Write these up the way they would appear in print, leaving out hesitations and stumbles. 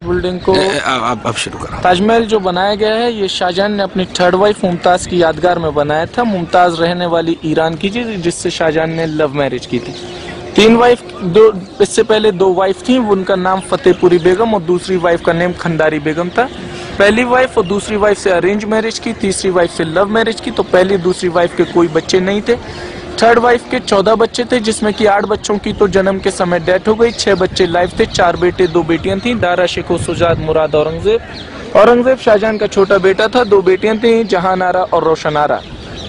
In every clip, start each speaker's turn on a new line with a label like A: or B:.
A: Building को
B: अब शुरू करो।
A: ताजमहल जो बनाया गया है ये शाहजहां ने अपनी थर्ड वाइफ मुमताज की यादगार में बनाया था। मुमताज रहने वाली ईरान की थी जिससे शाहजहां ने लव मैरिज की थी। तीन वाइफ, इससे पहले दो वाइफ थी, उनका नाम फतेहपुरी बेगम और दूसरी वाइफ का नेम खंडारी बेगम था। पहली वाइफ और दूसरी वाइफ से अरेंज मैरिज की, तीसरी वाइफ से लव मैरिज की। तो पहली दूसरी वाइफ के कोई बच्चे नहीं थे। थर्ड वाइफ के 14 बच्चे थे जिसमें कि 8 बच्चों की तो जन्म के समय डेथ हो गई, 6 बच्चे लाइव थे, 4 बेटे 2 बेटियां थी, दारा शिको सुजात मुराद औरंगजेब। औरंगजेब शाहजहां का छोटा बेटा था, 2 बेटियां थी, जहां आरा और रोशन आरा।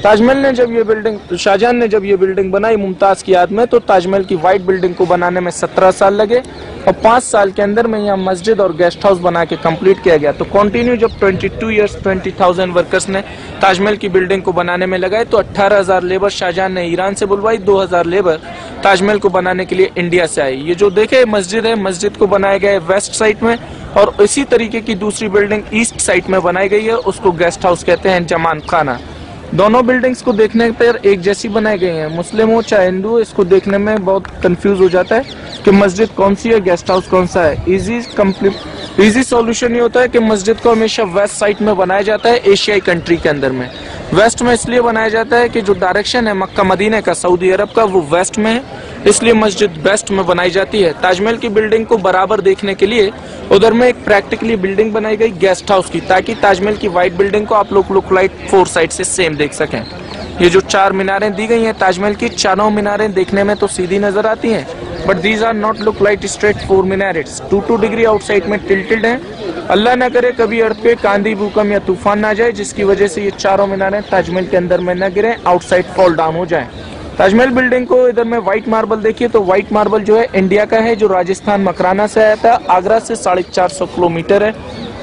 A: ताजमहल ने जब ये बिल्डिंग, शाहजहां ने जब ये बिल्डिंग बनाई मुमताज की याद में, तो ताजमहल की व्हाइट बिल्डिंग को बनाने में 17 साल लगे और 5 साल के अंदर में यहाँ मस्जिद और गेस्ट हाउस बना के कंप्लीट किया गया। तो कंटिन्यू जब 22 ईयर्स 20,000 वर्कर्स ने ताजमहल की बिल्डिंग को बनाने में लगाए, तो 18,000 लेबर शाहजहां ने ईरान से बुलवाई, 2,000 लेबर ताजमहल को बनाने के लिए इंडिया से आई। ये जो देखे मस्जिद है, मस्जिद को बनाया गया है वेस्ट साइड में, और इसी तरीके की दूसरी बिल्डिंग ईस्ट साइड में बनाई गई है, उसको गेस्ट हाउस कहते हैं, जमान खाना। दोनों बिल्डिंग्स को देखने पर एक जैसी बनाई गई है। मुस्लिम हो चाहे हिंदू, इसको देखने में बहुत कंफ्यूज हो जाता है कि मस्जिद कौन सी है, गेस्ट हाउस कौन सा है। इजी सॉल्यूशन ये होता है कि मस्जिद को हमेशा वेस्ट साइड में बनाया जाता है एशियाई कंट्री के अंदर में। वेस्ट में इसलिए बनाया जाता है कि जो डायरेक्शन है मक्का मदीने का, सऊदी अरब का, वो वेस्ट में है, इसलिए मस्जिद वेस्ट में बनाई जाती है। ताजमहल की बिल्डिंग को बराबर देखने के लिए उधर में एक प्रैक्टिकली बिल्डिंग बनाई गई गेस्ट हाउस की, ताकि ताजमहल की व्हाइट बिल्डिंग को आप लोग लुक लाइक 4 साइड से सेम देख सकें। ये जो 4 मीनारें दी गई हैं ताजमहल की, चारों मीनारें देखने में तो सीधी नजर आती हैं, but these are not look like straight 4 minarets. 2 degree outside में टिल्टेड हैं। अल्लाह ना करे कभी अर्थक्वेक, आंधी, भूकंप या तूफान ना जाए जिसकी वजह से ये चारों मीनारें ताजमहल के अंदर में न गिरे, आउटसाइड फॉल डाउन हो जाए। ताजमहल बिल्डिंग को इधर में व्हाइट मार्बल देखिए, तो व्हाइट मार्बल जो है इंडिया का है, जो राजस्थान मकराना से आया था, आगरा से 450 किलोमीटर है।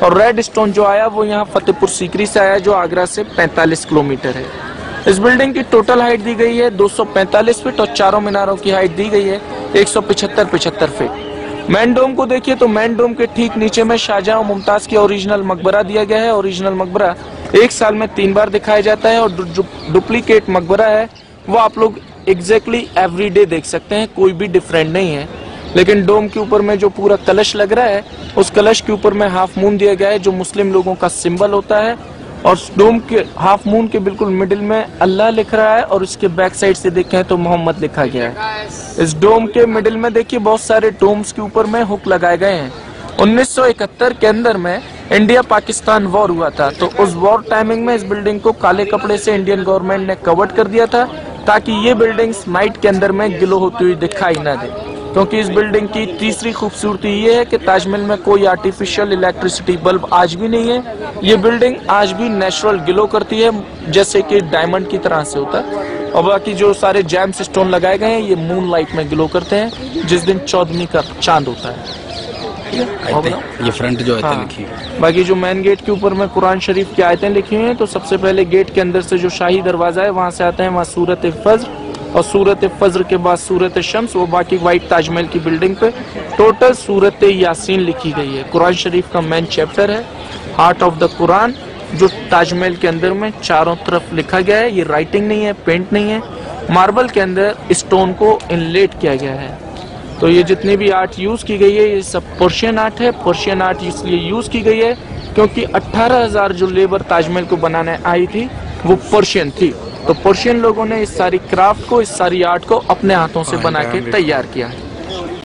A: और रेड स्टोन जो आया वो यहाँ फतेहपुर सीकरी से आया, जो आगरा से 45 किलोमीटर है। इस बिल्डिंग की टोटल हाइट दी गई है 245 फीट और चारों मीनारों की हाइट दी गई है 175 फीट। मैन डोम को देखिए, तो मैन डोम के ठीक नीचे में शाहजहां और मुमताज की ओरिजिनल मकबरा दिया गया है। ओरिजिनल मकबरा 1 साल में 3 बार दिखाया जाता है, और जो डुप्लीकेट मकबरा है वो आप लोग एग्जैक्टली एवरीडे देख सकते हैं, कोई भी डिफरेंट नहीं है। लेकिन डोम के ऊपर में जो पूरा कलश लग रहा है, उस कलश के ऊपर में हाफ मून दिया गया है, जो मुस्लिम लोगों का सिंबल होता है। और डोम के हाफ मून के बिल्कुल मिडिल में अल्लाह लिख रहा है, और उसके बैक साइड से देखें तो मोहम्मद लिखा गया है। इस डोम के मिडिल में देखिए बहुत सारे डोम्स के ऊपर में हुक लगाए गए हैं। 1971 के अंदर में इंडिया पाकिस्तान वॉर हुआ था, तो उस वॉर टाइमिंग में इस बिल्डिंग को काले कपड़े से इंडियन गवर्नमेंट ने कवर्ड कर दिया था, ताकि ये बिल्डिंग्स नाइट के अंदर में ग्लो होती हुई दिखाई ना दे। क्योंकि इस बिल्डिंग की तीसरी खूबसूरती ये है कि ताजमहल में कोई आर्टिफिशियल इलेक्ट्रिसिटी बल्ब आज भी नहीं है। ये बिल्डिंग आज भी नेचुरल ग्लो करती है, जैसे कि डायमंड की तरह से होता है। और बाकी जो सारे जेम्स स्टोन लगाए गए हैं ये मून लाइट में ग्लो करते हैं, जिस दिन 14वीं का चांद होता है।
B: ये फ्रंट जो आयतें लिखी है।
A: बाकी जो मेन गेट के ऊपर में कुरान शरीफ की आयतें लिखी हुई हैं, तो सबसे पहले गेट के अंदर से जो शाही दरवाजा है वहां से आते हैं, वहाँ सूरत फज्र, और सूरत फज्र के बाद सूरत शम्स, वो बाकी व्हाइट ताजमहल की बिल्डिंग पे टोटल सूरत यासीन लिखी गई है। कुरान शरीफ का मेन चैप्टर है, हार्ट ऑफ द कुरान, जो ताजमहल के अंदर में चारों तरफ लिखा गया है। ये राइटिंग नहीं है, पेंट नहीं है, मार्बल के अंदर स्टोन को इनलेट किया गया है। तो ये जितनी भी आर्ट यूज की गई है ये सब पर्शियन आर्ट है। पर्शियन आर्ट इसलिए यूज की गई है क्योंकि 18,000 जो लेबर ताजमहल को बनाने आई थी वो पर्शियन थी। तो पर्शियन लोगों ने इस सारी क्राफ्ट को, इस सारी आर्ट को अपने हाथों से बना के तैयार किया।